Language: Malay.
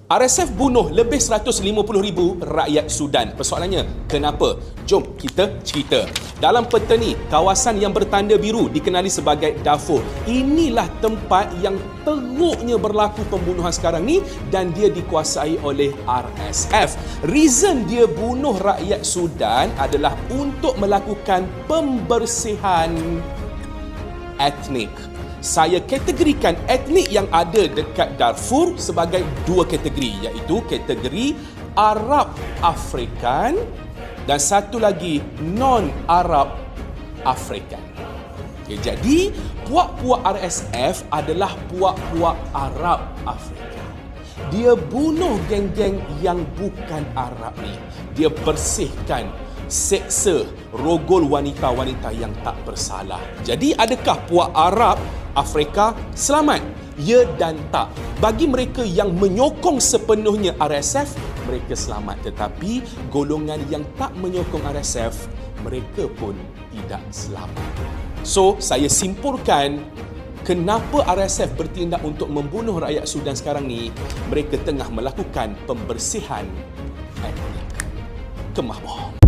RSF bunuh lebih 150,000 rakyat Sudan. Persoalannya, kenapa? Jom kita cerita. Dalam peta ni, kawasan yang bertanda biru dikenali sebagai Darfur. Inilah tempat yang teruknya berlaku pembunuhan sekarang ni dan dia dikuasai oleh RSF. Reason dia bunuh rakyat Sudan adalah untuk melakukan pembersihan etnik. Saya kategorikan etnik yang ada dekat Darfur sebagai dua kategori, iaitu kategori Arab Afrikan dan satu lagi non-Arab Afrikan. Okay, jadi, puak-puak RSF adalah puak-puak Arab Afrika. Dia bunuh geng-geng yang bukan Arab ni. Dia bersihkan, seksa, rogol wanita-wanita yang tak bersalah. Jadi, adakah puak Arab Afrika selamat? Ya dan tak. Bagi mereka yang menyokong sepenuhnya RSF, mereka selamat. Tetapi golongan yang tak menyokong RSF, mereka pun tidak selamat. So, saya simpulkan kenapa RSF bertindak untuk membunuh rakyat Sudan sekarang ni. Mereka tengah melakukan pembersihan etnik. Kemah bohong.